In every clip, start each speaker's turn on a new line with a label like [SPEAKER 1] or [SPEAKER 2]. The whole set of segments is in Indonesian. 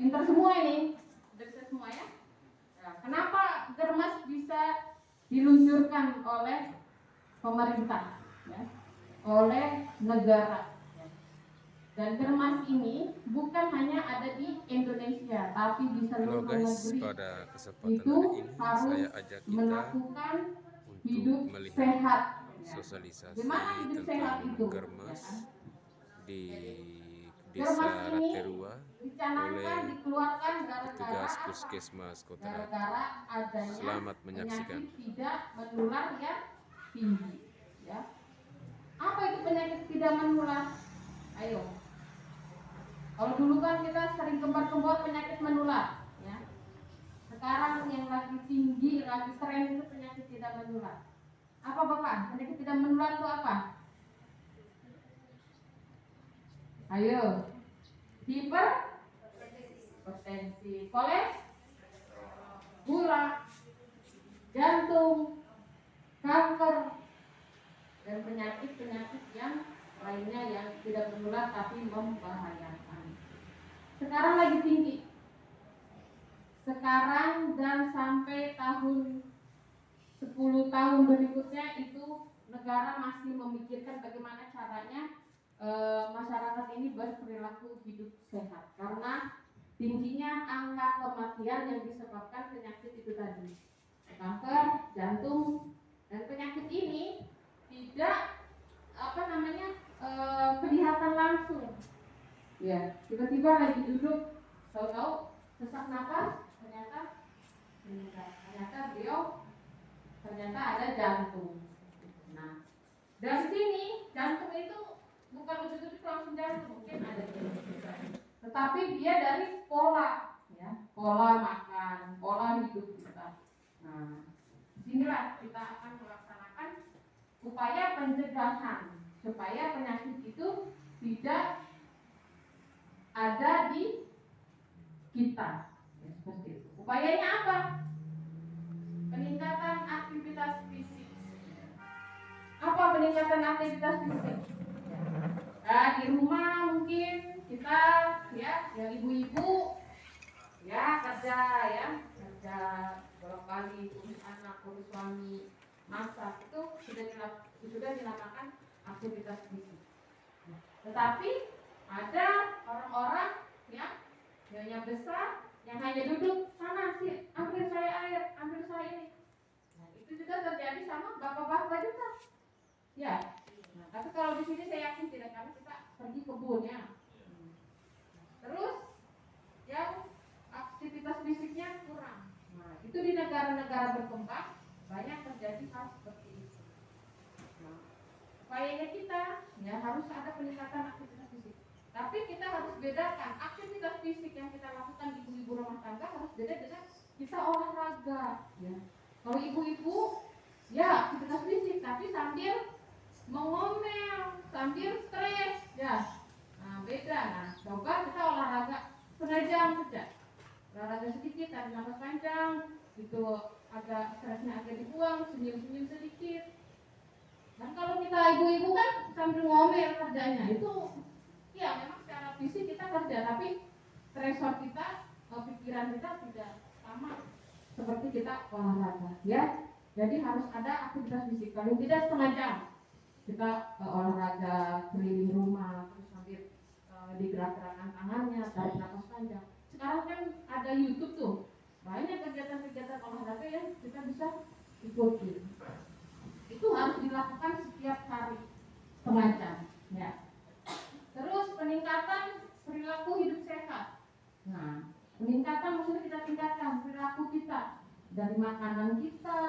[SPEAKER 1] Pinter semua ini, udah bisa semua ya. Nah, kenapa Germas bisa diluncurkan oleh pemerintah, ya, oleh negara? Dan Germas ini bukan hanya ada di Indonesia, tapi di
[SPEAKER 2] Halo
[SPEAKER 1] seluruh
[SPEAKER 2] guys,
[SPEAKER 1] negeri.
[SPEAKER 2] pada kesempatan
[SPEAKER 1] Itu
[SPEAKER 2] hari ini saya
[SPEAKER 1] harus
[SPEAKER 2] ajak kita
[SPEAKER 1] melakukan
[SPEAKER 2] untuk
[SPEAKER 1] hidup
[SPEAKER 2] melihat
[SPEAKER 1] sehat. Ya. Gimana
[SPEAKER 2] sosialisasi
[SPEAKER 1] hidup sehat
[SPEAKER 2] tentang
[SPEAKER 1] itu? Ya kan?
[SPEAKER 2] Germas di
[SPEAKER 1] Germas
[SPEAKER 2] Desa
[SPEAKER 1] ini
[SPEAKER 2] Raterua
[SPEAKER 1] dicanangkan
[SPEAKER 2] oleh
[SPEAKER 1] dikeluarkan gara-gara
[SPEAKER 2] petugas
[SPEAKER 1] apa?
[SPEAKER 2] Puskesmas Kota Ratu.
[SPEAKER 1] Gara-gara adanya
[SPEAKER 2] Selamat menyaksikan.
[SPEAKER 1] penyakit tidak menular yang tinggi. Ya. Apa itu penyakit tidak menular? Ayo. Kalau dulu kan kita sering gembar-gembor penyakit menular, ya. Sekarang yang lagi tinggi, lagi tren itu penyakit tidak menular. Apa Bapak? Penyakit tidak menular itu apa? Ayo. Hipertensi, kolesterol, gula, jantung, kanker, dan penyakit-penyakit yang lainnya yang tidak menular tapi membahayakan. Sekarang lagi tinggi. Sekarang dan sampai tahun 10 tahun berikutnya itu negara masih memikirkan bagaimana caranya masyarakat ini berperilaku hidup sehat karena tingginya angka kematian yang disebabkan penyakit itu tadi, kanker, jantung, dan penyakit ini tidak kelihatan langsung. Ya, tiba-tiba lagi duduk, tahu-tahu sesak napas, ternyata ada jantung. Nah, dari sini jantung itu bukan ujuk-ujuk langsung jantung, mungkin ada juga. Tetapi dia dari pola, ya, pola makan, pola hidup kita. Nah, disinilah kita akan melaksanakan upaya pencegahan supaya penyakit itu tidak ada di kita. Ya, seperti itu. Upayanya apa? Peningkatan aktivitas fisik. Apa peningkatan aktivitas fisik? Nah, di rumah mungkin kita ya, yang ibu-ibu ya kerja berapa kali, urus anak, urus suami, masak itu sudah dinamakan aktivitas fisik. Tetapi ada orang-orang ya, yang besar yang hanya duduk sana sih, ambil saya air, ambil saya ini. Nah, itu juga terjadi sama bapak-bapak juga. Ya. Nah, tapi kalau di sini saya yakin tidak, karena kita pergi kebun ya. Terus yang aktivitas fisiknya kurang. Nah, itu di negara-negara berkembang banyak terjadi hal seperti itu. Nah, upayanya kita ya harus ada peningkatan aktivitas fisik. Tapi kita harus bedakan aktivitas fisik yang kita lakukan ibu-ibu rumah tangga harus beda dengan kita olahraga. Ya. Kalau ibu-ibu ya aktivitas fisik tapi sambil mengomel, sambil stres, ya. Nah, beda. Nah, coba kita olahraga setengah jam saja. Olahraga sedikit, tarik nafas panjang, itu agak stresnya agak dibuang, senyum-senyum sedikit. Dan kalau kita ibu-ibu kan sambil ngomel kerjanya, itu ya memang secara fisik kita kerja, tapi stresor kita, pikiran kita tidak sama seperti kita olahraga, ya. Jadi harus ada aktivitas fisik, paling tidak setengah jam. Kita olahraga keliling rumah, terus sambil digerak-gerakkan tangannya, tarik nafas panjang. Sekarang kan ada YouTube tuh, banyak kegiatan-kegiatan olahraga yang kita bisa ikuti. Itu harus dilakukan setiap hari setengah jam, ya. Terus peningkatan perilaku hidup sehat. Nah, peningkatan maksudnya kita tingkatkan perilaku kita dari makanan kita,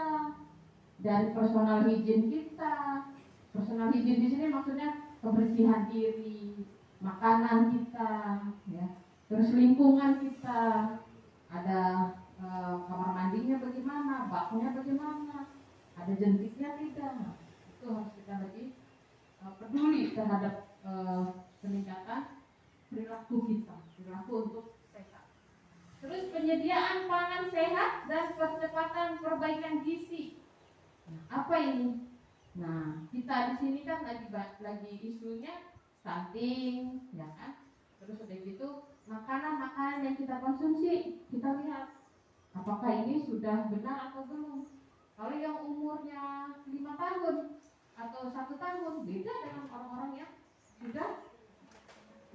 [SPEAKER 1] dari personal hygiene kita. Personal hygiene di sini maksudnya kebersihan diri, makanan kita, ya. Terus lingkungan kita, ada kamar mandinya bagaimana, baknya bagaimana, ada jentiknya tidak. Nah, itu harus kita lebih peduli terhadap peningkatan perilaku kita, perilaku untuk sehat. Terus penyediaan pangan sehat dan percepatan perbaikan gizi. Nah, apa ini? Nah, kita di sini kan lagi isunya stunting, ya kan? Terus udah gitu makanan yang kita konsumsi kita lihat apakah ini sudah benar atau belum. Kalau yang umurnya 5 tahun atau 1 tahun beda dengan orang-orang yang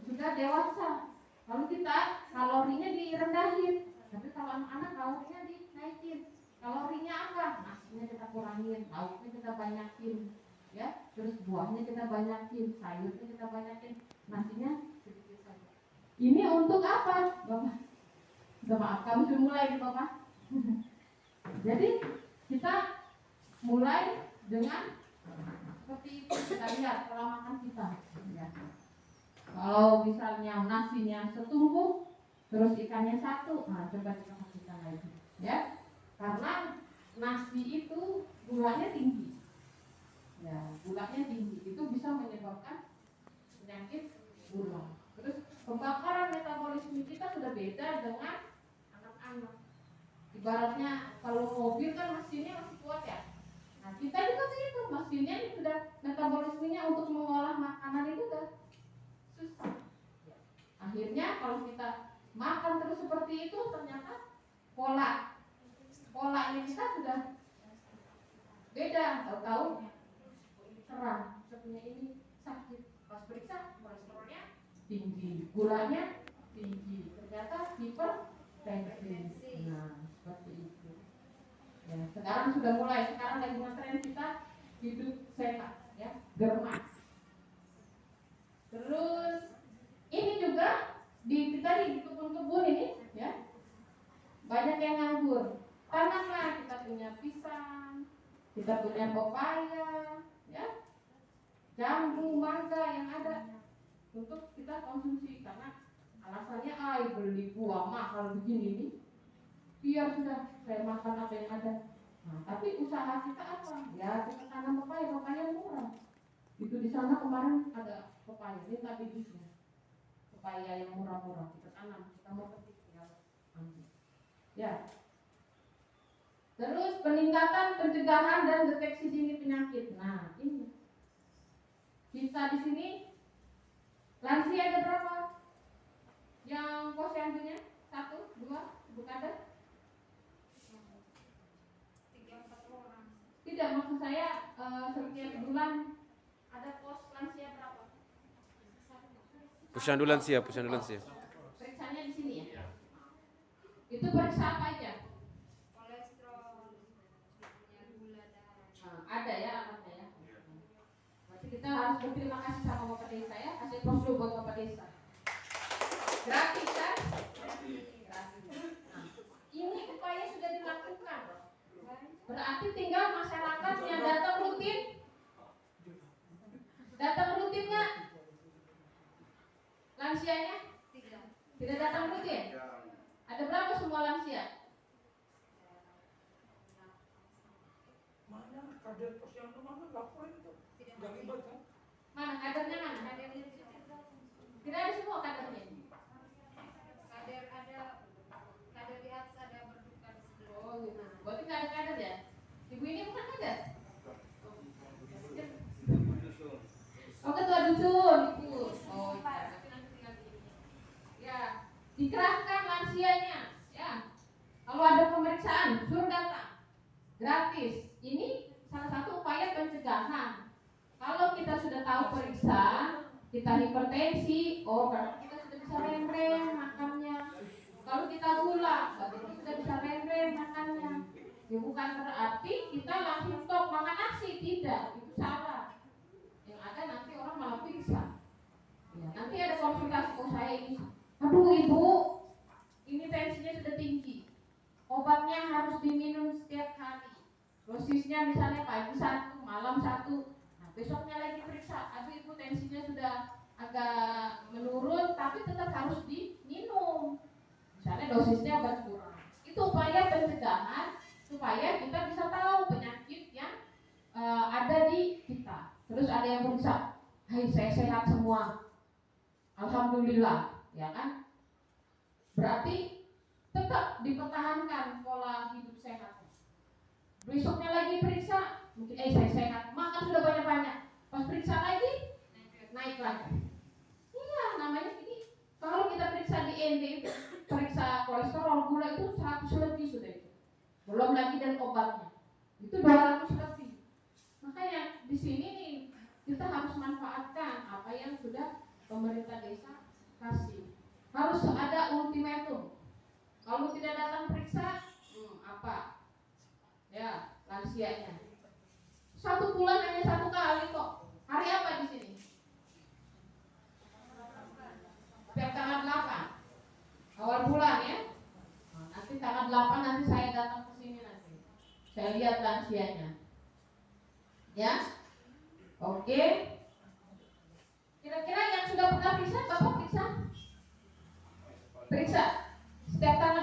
[SPEAKER 1] sudah dewasa. Lalu kita kalorinya direndahin, tapi kalau anak-anak kalorinya dinaikin. Kalorinya apa? Nasinya kita kurangin, lauknya kita banyakin, ya. Terus buahnya kita banyakin, sayurnya kita banyakin, nasinya sedikit saja. Ini untuk apa, Bapak? Sudah maaf, kami sudah mulai nih, Bapak. Jadi kita mulai dengan seperti itu, kita lihat pola makan kita. Ya. Kalau misalnya nasinya setumpuk, terus ikannya 1, nah coba kita kasihkan lagi, ya. Karena nasi itu gulanya tinggi, ya, gulanya tinggi, itu bisa menyebabkan penyakit gula. Terus pembakaran metabolisme kita sudah beda dengan anak-anak. Ibaratnya kalau mobil kan mesinnya masih kuat ya. Nah kita juga begitu, mesinnya sudah metabolismenya untuk mengolah makanan itu udah susah. Akhirnya kalau kita makan terus seperti itu, ternyata polanya kita sudah beda. Tahu-tahu serang, sepertinya ini sakit. Pas periksa kolesterolnya tinggi, gulanya tinggi, ternyata hipertensi. Nah seperti itu. Ya, sekarang sudah mulai, sekarang lagi ngetren kita hidup sehat, ya, germas. Terus ini juga di kebun-kebun ini, ya, banyak yang nganggur. Tanamlah, kita punya pisang, kita punya pepaya, ya, jambu, mangga yang ada untuk kita konsumsi. Karena alasannya beli buah mahal begini nih, biar sudah saya makan apa yang ada. Nah, tapi usaha kita apa? Ya kita tanam pepaya murah. Itu di sana kemarin ada pepaya, ini tadi bisnya. Pepaya yang murah-murah kita tanam, kita mau petik ya. Terus peningkatan pencegahan dan deteksi dini penyakit. Nah ini kita di sini lansia ada berapa? Yang posyandunya 1, 2, bukan ada? 3-4 orang. Tidak, maksud saya setiap bulan ada pos lansia berapa?
[SPEAKER 2] Posyandu lansia.
[SPEAKER 1] Periksanya di sini ya. Itu periksa apa aja? Kolesterol, gula darah. Ada ya alatnya ya. Berarti kita harus berterima kasih sama Bapak Desa ya. Kasih pos dulu buat Bapak Desa. Gratis kan? Gratis. Nah, ini upaya sudah dilakukan. Berarti tinggal masyarakat yang datang rutin. Datang rutin nggak? Lansianya? Tidak datang rutin. Ada berapa semua lansia?
[SPEAKER 3] Mana kader posyandu mana laporan itu? Tidak ribet kan?
[SPEAKER 1] Mana kadernya mana? Tidak ada semua kadernya.
[SPEAKER 4] Kader ada, kader di atas ada berduka di sebelah.
[SPEAKER 1] Oh gitu. Berarti nggak ada kader ya? Ibu ini bukan kader? Oh ketua dusun ibu. Oh iya. Tapi nanti tinggal di sini. Ya, dikerahkan lansianya. Ya. Kalau ada pemeriksaan, suruh datang. Gratis. Ini salah satu upaya pencegahan. Kalau kita sudah tahu periksa, kita hipertensi, oh berarti kita sudah bisa rem-rem makannya. Kalau kita gula, berarti kita sudah bisa rem-rem makannya. Ya bukan berarti kita langsung stop makan nasi, tidak, itu salah. Yang ada nanti orang malah pingsan. Ya, nanti ada konsultasi, oh saya ini, aduh ibu, ini tensinya sudah tinggi. Obatnya harus diminum setiap hari. Dosisnya misalnya pagi 1, malam 1. Nah, besoknya lagi periksa. Aduh ibu tensinya sudah agak menurun, tapi tetap harus diminum. Misalnya dosisnya berkurang. Itu upaya pencegahan supaya kita bisa tahu penyakit yang ada di kita. Terus ada yang periksa, hai saya sehat semua, alhamdulillah, ya kan? Berarti tetap dipertahankan pola hidup sehat. Besoknya lagi periksa, mungkin saya sehat, makan sudah banyak-banyak. Pas periksa lagi, naik lagi. Iya, namanya ini. Kalau kita periksa di ND itu, periksa kolesterol kalau gula itu 100 lebih sudah itu. Belum lagi dan obatnya. Itu 200 lebih. Makanya di sini nih kita harus manfaatkan apa yang sudah pemerintah desa kasih. Harus ada ultimatum. Kalau tidak datang periksa, apa? Ya, lansianya. 1 bulan hanya 1 kali kok. Hari apa di sini? Setiap tanggal 8. Awal bulan ya. Nanti tanggal 8 nanti saya datang ke sini nanti. Saya lihat lansianya. Ya. Oke. Kira-kira yang sudah pernah periksa, Bapak periksa? Periksa. Setiap tanggal